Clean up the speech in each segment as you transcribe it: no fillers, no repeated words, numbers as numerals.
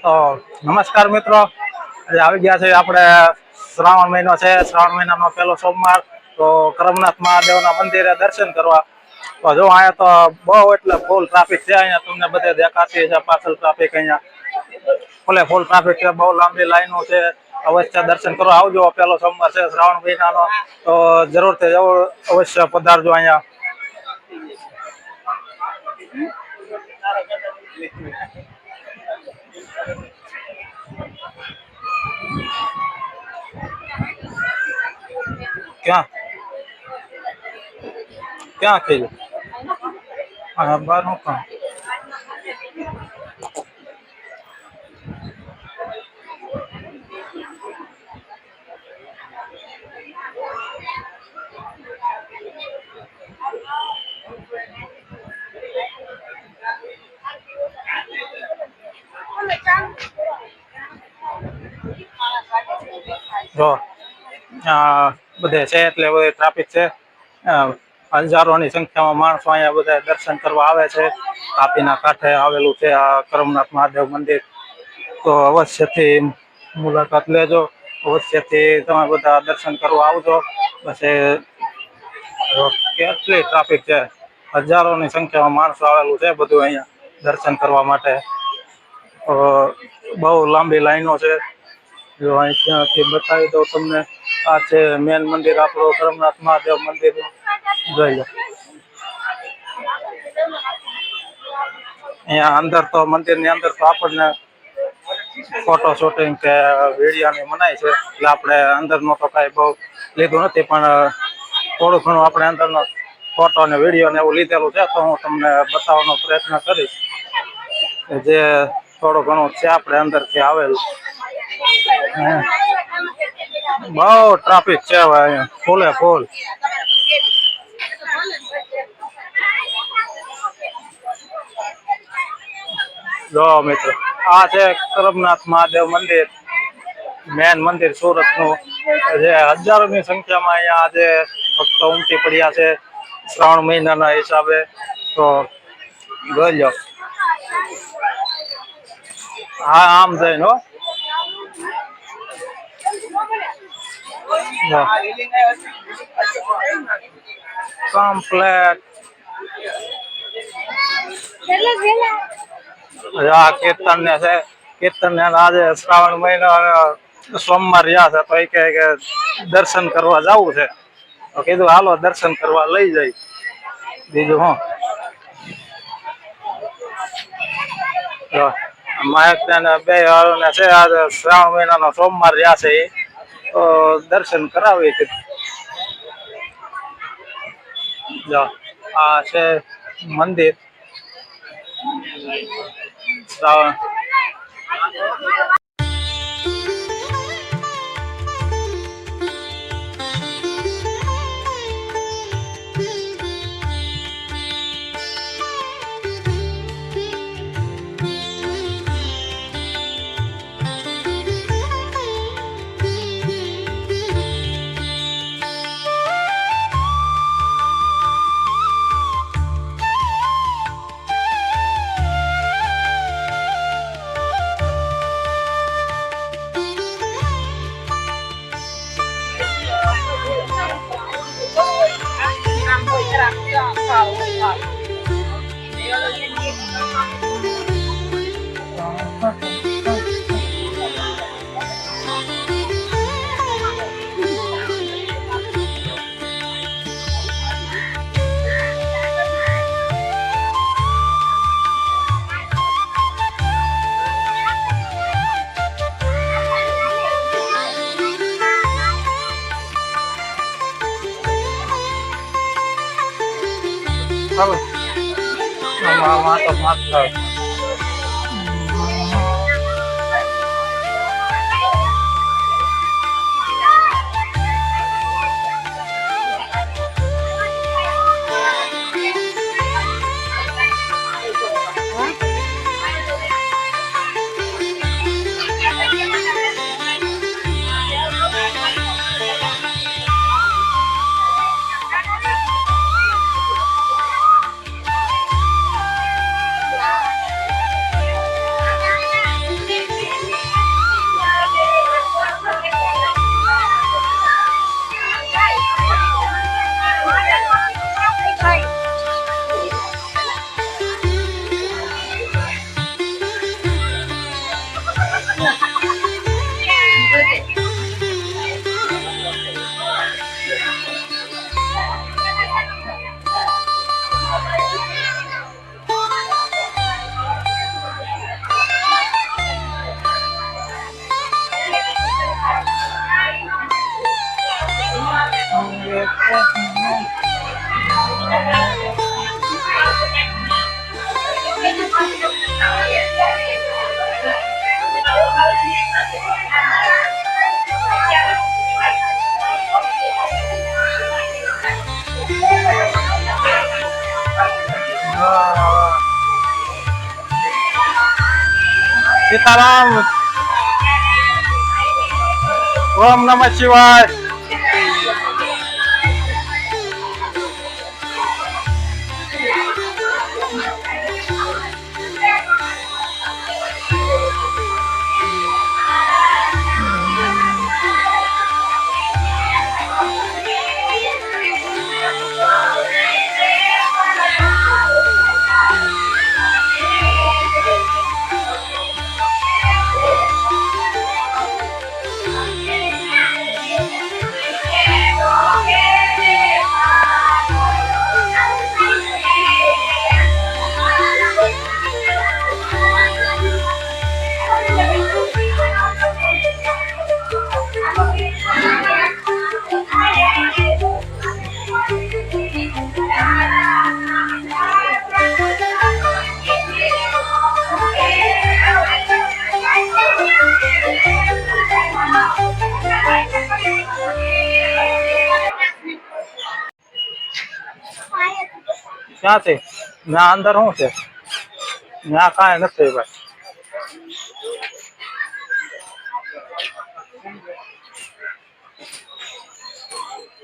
તો નમસ્કાર મિત્રો, આજે આવી ગયા છે આપણે શ્રાવણ મહિનો છે. શ્રાવણ મહિનાનો પહેલો સોમવાર. તો કરમનાથ મહાદેવના મંદિરે દર્શન કરવા. તો જો અહીંયા તો બહુ એટલે ફૂલ ટ્રાફિક છે. અહીંયા તમને બધે દેખાતી છે પાછળ ટ્રાફિક. અહીંયા ફૂલ ટ્રાફિક છે, બહુ લાંબી લાઈનો છે. અવશ્ય દર્શન કરવા આવજો. પહેલો સોમવાર છે શ્રાવણ મહિનાનો, તો જરૂરથી જરૂર અવશ્ય પધારજો અહીંયા. ક્યાં ક્યાં થઈ ગયું? હા, બાર હું કામ? જો બધે છે એટલે બધે ટ્રાફિક છે. હજારોની સંખ્યામાં માણસો અહીંયા બધા દર્શન કરવા આવે છે. તાપીના કાંઠે આવેલું છે આ કરમનાથ મહાદેવ મંદિર. તો અવશ્યથી મુલાકાત લેજો. અવશ્યથી તમે બધા દર્શન કરવા આવજો. પછી કેટલી ટ્રાફિક છે, હજારોની સંખ્યામાં માણસો આવેલું છે બધું અહીંયા દર્શન કરવા માટે. બહુ લાંબી લાઈનો છે. જો અહીં ત્યાંથી બતાવી દઉં તમને. આ છે મેન મંદિર આપણું કરમનાથ મહાદેવ મંદિર. જોઈ લો અહીંયા અંદર તો મંદિરની અંદર તો આપણને ફોટો શૂટિંગ કે વિડીયોની મનાઈ છે, એટલે આપણે અંદરનો તો કાંઈ બહુ લીધું નથી. પણ થોડું ઘણું આપણે અંદરનો ફોટો અને વિડીયો ને એવું લીધેલું છે. તો હું તમને બતાવવાનો પ્રયત્ન કરીશ જે થોડું ઘણું છે આપણે અંદરથી આવેલું. બહુ ટ્રાફિક છે હવે અહીંયા, ફૂલે ફૂલ. જો મિત્રો, આ છે કરમનાથ મહાદેવ મંદિર, મેન મંદિર સુરતનું. જે હજારોની સંખ્યામાં અહીંયા આજે ભક્તો ઉમટી પડ્યા છે શ્રાવણ મહિનાના હિસાબે. તો જોઈ લો. હા, આમ જઈને હો. કમ્પ્લેટ આ કીર્તન ને છે. કીર્તન ને આજે શ્રાવણ મહિનો સોમવાર રહ્યા છે, તો એ કે દર્શન કરવા જવું છે. તો કીધું હાલો દર્શન કરવા લઈ જાય. બીજું હું માયક ને બે ને છે. આજે શ્રાવણ મહિનાનો સોમવાર રહ્યા છે, તો દર્શન કરાવી. જો આ છે મંદિર શ્રાવણ. માતા સીતારામ. ઓમ નમઃ શિવાય. ક્યાંથી? ના અંદર શું છે? ના કાંઈ નથી ભાઈ.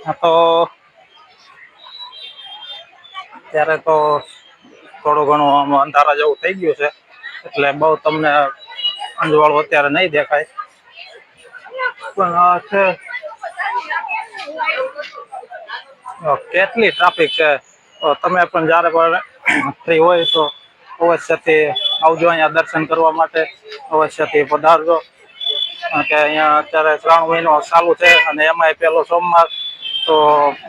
હા તો અત્યારે તો થોડું ઘણું આમ અંધારા જેવું થઈ ગયું છે, એટલે બહુ તમને અંજવાળું અત્યારે નહીં દેખાય. પણ આ છે કેટલી ટ્રાફિક છે. તો તમે પણ જ્યારે પણ ફ્રી હોય તો અવશ્યથી આવજો અહીંયા દર્શન કરવા માટે. અવશ્યથી પધારજો. કારણ કે અહીંયા અત્યારે શ્રાવણ મહિનો ચાલુ છે અને એમાંય પેલો સોમવાર, તો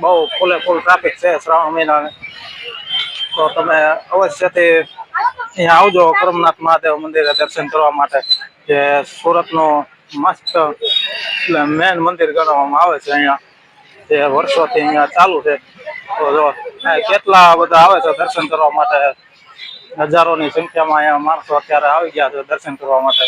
બહુ ફૂલે ફૂલ ટ્રાફિક છે શ્રાવણ મહિનાને. તો તમે અવશ્યથી અહીંયા આવજો કરમનાથ મહાદેવ મંદિરે દર્શન કરવા માટે, જે સુરતનું મસ્ત મેન મંદિર ગણવામાં આવે છે. અહીંયા જે વર્ષોથી અહીંયા ચાલુ છે. તો જો કેટલા બધા આવે છે દર્શન કરવા માટે. હજારોની સંખ્યામાં અહીંયા માણસો અત્યારે આવી ગયા છે દર્શન કરવા માટે.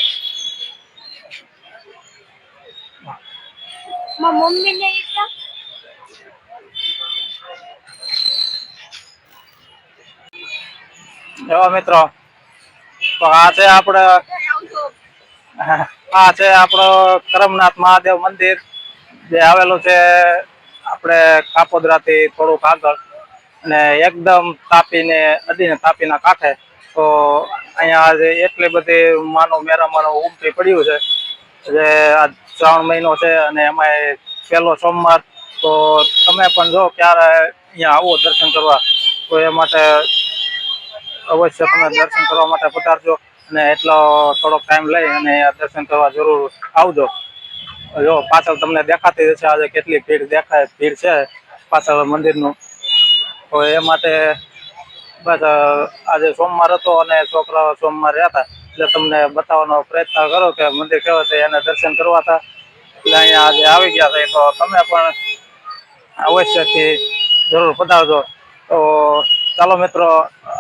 એવા મિત્રો, તો આ છે આપણો કરમનાથ મહાદેવ મંદિર, જે આવેલું છે આપણે કાપોદ્રાથી થોડુંક આગળ, અને એકદમ તાપીના કાંઠે. તો અહીંયા જે એટલી બધી મેરામણ ઉમટી પડ્યું છે, જે આ શ્રાવણ મહિનો છે અને એમાં પહેલો સોમવાર. તો તમે પણ જો ક્યારે અહીંયા આવો દર્શન કરવા, તો એ માટે અવશ્ય તમે દર્શન કરવા માટે પધારજો. અને એટલો થોડોક ટાઈમ લઈ અને દર્શન કરવા જરૂર આવજો. જો પાછળ તમને દેખાતી હશે આજે કેટલી ભીડ છે પાછળ મંદિરનું. તો એ માટે બસ આજે સોમવાર હતો અને છોકરાઓ સોમવાર રહ્યા હતા, એટલે તમને બતાવવાનો પ્રયત્ન કરો કે મંદિર કેવું છે. એને દર્શન કરવા હતા એટલે અહીંયા આજે આવી ગયા છે. તો તમે પણ અવશ્યથી જરૂર પધારજો. તો ચાલો મિત્રો,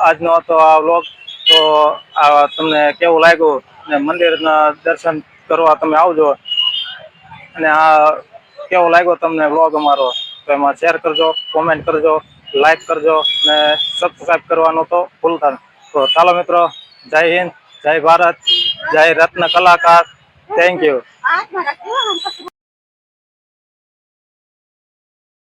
આજનો હતો આ વ્લોગ. તો આ તમને કેવું લાગ્યું ને મંદિરના દર્શન કરવા તમે આવજો. અને આ કેવો લાગ્યો તમને વ્લોગ અમારો, તો એમાં શેર કરજો, કોમેન્ટ કરજો, લાઈક કરજો ને સબસ્ક્રાઈબ કરવાનું તો ભૂલતા નહીં. તો ચાલો મિત્રો, જય હિન્દ, જય ભારત, જય રત્ન કલાકાર. Thank you.